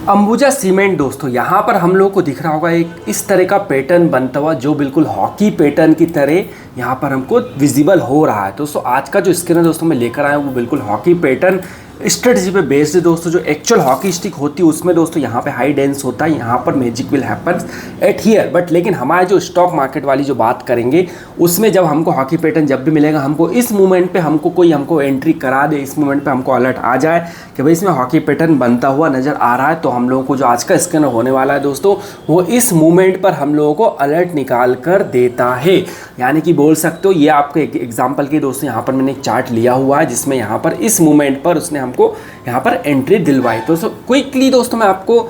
Ambuja cement दोस्तों, यहाँ पर हम लोगों को दिख रहा होगा एक इस तरह का पैटर्न बनता हुआ जो बिल्कुल हॉकी पैटर्न की तरह यहाँ पर हमको विजिबल हो रहा है। दोस्तों आज का जो स्क्रीन है दोस्तों मैं लेकर आया हूँ वो बिल्कुल हॉकी पैटर्न स्ट्रेटजी पे बेस्ड है दोस्तों। जो एक्चुअल हॉकी स्टिक होती है उसमें दोस्तों यहाँ पे हाई डेंस होता है, यहाँ पर magic will happens at here. But लेकिन हमारे जो स्टॉक मार्केट वाली जो बात करेंगे उसमें जब हमको हॉकी पैटर्न जब भी मिलेगा, हमको इस मूवमेंट पे हमको एंट्री करा दे, इस मूवमेंट पे हमको अलर्ट आ जाए कि भाई इसमें हॉकी पैटर्न बनता हुआ नज़र आ रहा है, तो हम लोगों को जो आज का स्कैनर होने वाला है दोस्तों वो इस मूवमेंट पर हम लोगों को अलर्ट निकाल कर देता है। यानी कि बोल सकते हो ये आपके एग्जाम्पल के दोस्तों यहाँ पर मैंने एक चार्ट लिया हुआ है जिसमें यहाँ पर इस मूवमेंट पर उसने हमको यहाँ पर एंट्री दिलवाई। तो क्विकली दोस्तों मैं आपको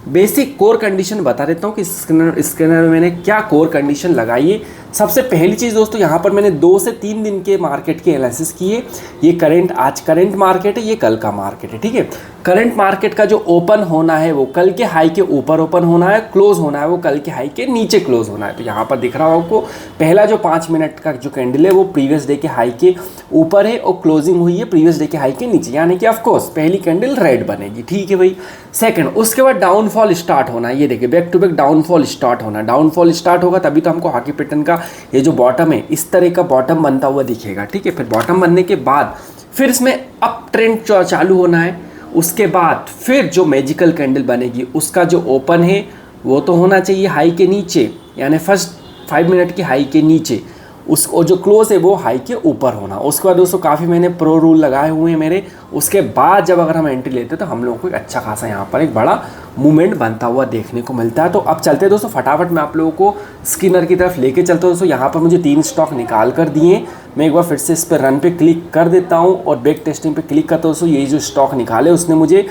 बेसिक कोर कंडीशन बता देता हूँ कि स्कैनर में मैंने क्या कोर कंडीशन लगाई है। सबसे पहली चीज़ दोस्तों यहाँ पर मैंने 2 से 3 दिन के मार्केट के एनालिसिस किए। ये आज करंट मार्केट है, ये कल का मार्केट है, ठीक है। करंट मार्केट का जो ओपन होना है वो कल के हाई के ऊपर ओपन होना है, क्लोज होना है वो कल के हाई के नीचे क्लोज होना है। तो यहाँ पर दिख रहा हो आपको पहला जो 5 मिनट का जो कैंडल है वो प्रीवियस डे के हाई के ऊपर है और क्लोजिंग हुई है प्रीवियस डे के हाई के नीचे, यानी कि ऑफकोर्स पहली कैंडल रेड बनेगी, ठीक है भाई। सेकंड, उसके बाद डाउनफॉल स्टार्ट होना है। ये देखिए back to back downfall start होना, डाउनफॉल स्टार्ट होगा तभी तो हमको हॉकी पैटर्न का ये जो बॉटम है इस तरह का बॉटम बनता हुआ दिखेगा, ठीक है। फिर बॉटम बनने के बाद फिर इसमें अप ट्रेंड चालू होना है। उसके बाद फिर जो मैजिकल कैंडल बनेगी उसका जो ओपन है वो तो होना चाहिए हाई के नीचे, यानी फर्स्ट 5 मिनट की हाई के नीचे, उसको जो क्लोज है वो हाई के ऊपर होना। उसके बाद दोस्तों काफ़ी मैंने प्रो रूल लगाए हुए हैं मेरे। उसके बाद जब अगर हम एंट्री लेते हैं तो हम लोगों को एक अच्छा खासा यहाँ पर एक बड़ा मूवमेंट बनता हुआ देखने को मिलता है। तो अब चलते हैं दोस्तों फटाफट मैं आप लोगों को स्कैनर की तरफ लेके चलता हूँ। दोस्तों यहाँ पर मुझे 3 स्टॉक निकाल कर दिए, मैं एक बार फिर से इस पर रन पे क्लिक कर देता हूँ और बैक टेस्टिंग पे क्लिक करता हूँ। दोस्तों ये जो स्टॉक निकाले उसने मुझे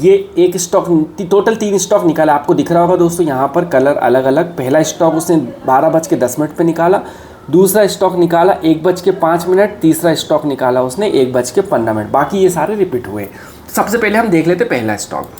ये एक स्टॉक टोटल 3 स्टॉक निकाला, आपको दिख रहा होगा दोस्तों यहाँ पर कलर अलग अलग। पहला स्टॉक उसने 12:10 पे निकाला, दूसरा स्टॉक निकाला 1:05, तीसरा स्टॉक निकाला उसने 1:15। बाकी ये सारे रिपीट हुए। सबसे पहले हम देख लेते पहला स्टॉक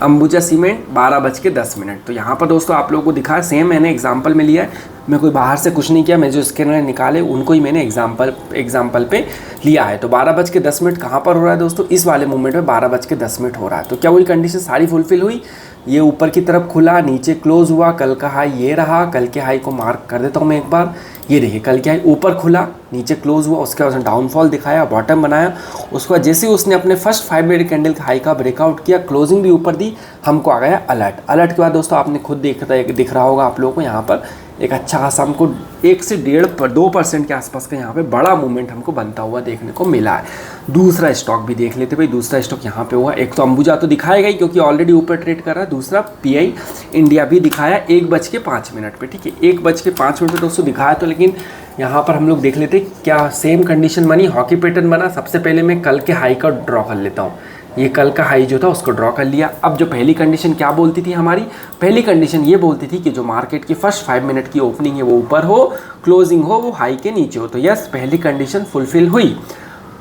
अंबुजा सीमेंट 12:10। तो यहाँ पर दोस्तों आप लोगों को दिखा सेम मैंने एग्जांपल में लिया है, मैं कोई बाहर से कुछ नहीं किया, मैं जो स्कैनर निकाले उनको ही मैंने एग्जांपल पे लिया है। तो 12:10 कहाँ पर हो रहा है दोस्तों, इस वाले मूवमेंट में 12:10 हो रहा है। तो क्या वही कंडीशन सारी फुलफिल हुई, ये ऊपर की तरफ खुला, नीचे क्लोज हुआ, कल का हाई ये रहा। कल के हाई को मार्क कर देता हूँ मैं एक बार, ये देखिए कल के हाई ऊपर खुला नीचे क्लोज हुआ, उसके बाद उसने डाउनफॉल दिखाया, बॉटम बनाया। उसके बाद जैसे ही उसने अपने फर्स्ट 5 मिनट कैंडल का हाई का ब्रेकआउट किया, क्लोजिंग भी ऊपर दी, हमको आ गया अलर्ट के बाद दोस्तों आपने खुद दिख रहा होगा आप लोगों को यहाँ पर एक अच्छा खासा हमको 1 से 1.5-2% के आसपास का यहाँ पे बड़ा मूवमेंट हमको बनता हुआ देखने को मिला है। दूसरा स्टॉक भी देख लेते भाई, दूसरा स्टॉक यहाँ पे हुआ। एक तो अंबुजा तो दिखाएगा ही क्योंकि ऑलरेडी ऊपर ट्रेड कर रहा है, दूसरा पीआई इंडिया भी दिखाया 1:05 पे, ठीक है। 1:05 पे दोस्तों दिखाया तो, लेकिन यहाँ पर हम लोग देख लेते क्या सेम कंडीशन बनी, हॉकी पैटर्न बना। सबसे पहले मैं कल के हाई का ड्रॉ कर लेता हूँ, ये कल का हाई जो था उसको ड्रॉ कर लिया। अब जो पहली कंडीशन क्या बोलती थी हमारी, पहली कंडीशन ये बोलती थी कि जो मार्केट की फर्स्ट 5 मिनट की ओपनिंग है वो ऊपर हो, क्लोजिंग हो वो हाई के नीचे हो। तो यस पहली कंडीशन फुलफिल हुई।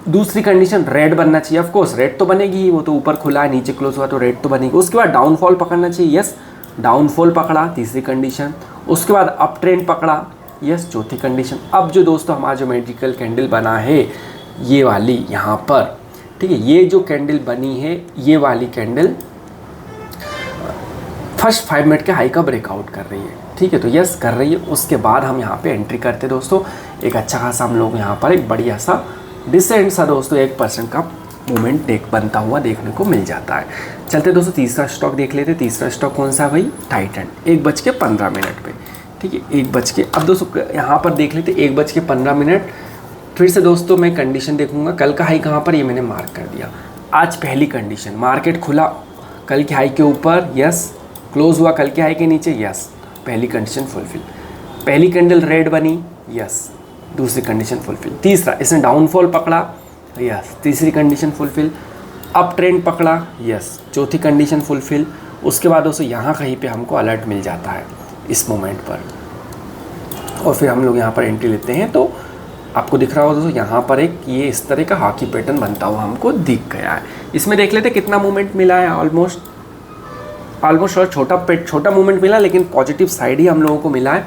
दूसरी कंडीशन रेड बनना चाहिए, ऑफकोर्स रेड तो बनेगी, वो तो ऊपर खुला है नीचे क्लोज हुआ तो रेड तो बनेगी। उसके बाद डाउनफॉल पकड़ना चाहिए, यस डाउनफॉल पकड़ा, तीसरी कंडीशन। उसके बाद अप ट्रेंड पकड़ा, यस चौथी कंडीशन। अब जो दोस्तों हमारा जो मैजिकल कैंडल बना है ये वाली यहाँ पर, ठीक है, ये जो कैंडल बनी है ये वाली कैंडल फर्स्ट 5 मिनट के हाई का ब्रेकआउट कर रही है, ठीक है। तो यस कर रही है। उसके बाद हम यहाँ पे एंट्री करते दोस्तों, एक अच्छा खासा हम लोग यहाँ पर एक बढ़िया सा डिसेंट सा दोस्तों 1% का मूवमेंट बनता हुआ देखने को मिल जाता है। चलते दोस्तों तीसरा स्टॉक देख लेते। तीसरा स्टॉक कौन सा भाई, टाइटन 1:15 पे, ठीक है। 1 अब दोस्तों यहाँ पर देख लेते 1:15। फिर से दोस्तों मैं कंडीशन देखूंगा, कल का हाई कहाँ पर ये मैंने मार्क कर दिया। आज पहली कंडीशन मार्केट खुला कल के हाई के ऊपर, यस क्लोज हुआ कल के हाई के नीचे, यस पहली कंडीशन फुलफिल। पहली कैंडल रेड बनी, यस दूसरी कंडीशन फुलफिल। तीसरा इसने डाउनफॉल पकड़ा, यस तीसरी कंडीशन फुलफिल। अप ट्रेंड पकड़ा, यस चौथी कंडीशन फुलफिल। उसके बाद दोस्तों यहाँ कहीं पे हमको अलर्ट मिल जाता है इस मोमेंट पर, और फिर हम लोग यहाँ पर एंट्री लेते हैं। तो आपको दिख रहा होगा दोस्तों यहाँ पर एक ये इस तरह का हॉकी पैटर्न बनता हुआ हमको दिख गया है। इसमें देख लेते कितना मूवमेंट मिला है, ऑलमोस्ट छोटा मूवमेंट मिला, लेकिन पॉजिटिव साइड ही हम लोगों को मिला है।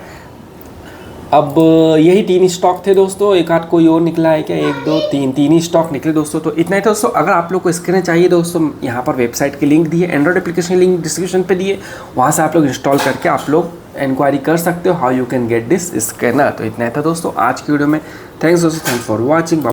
अब यही 3 स्टॉक थे दोस्तों, एक आध कोई और निकला है क्या, 1 2 3 3 ही स्टॉक निकले दोस्तों। तो इतना ही था दोस्तों। अगर आप लोग को स्कैनर चाहिए दोस्तों, यहाँ पर वेबसाइट की लिंक दी है, एंड्रॉइड एप्लीकेशन लिंक डिस्क्रिप्शन पे दिए, वहाँ से आप लोग इंस्टॉल करके आप लोग इंक्वायरी कर सकते हो how you can get this scanner. तो इतना ही था दोस्तों आज की वीडियो में। थैंक्स दोस्तों, थैंक्स फॉर वॉचिंग।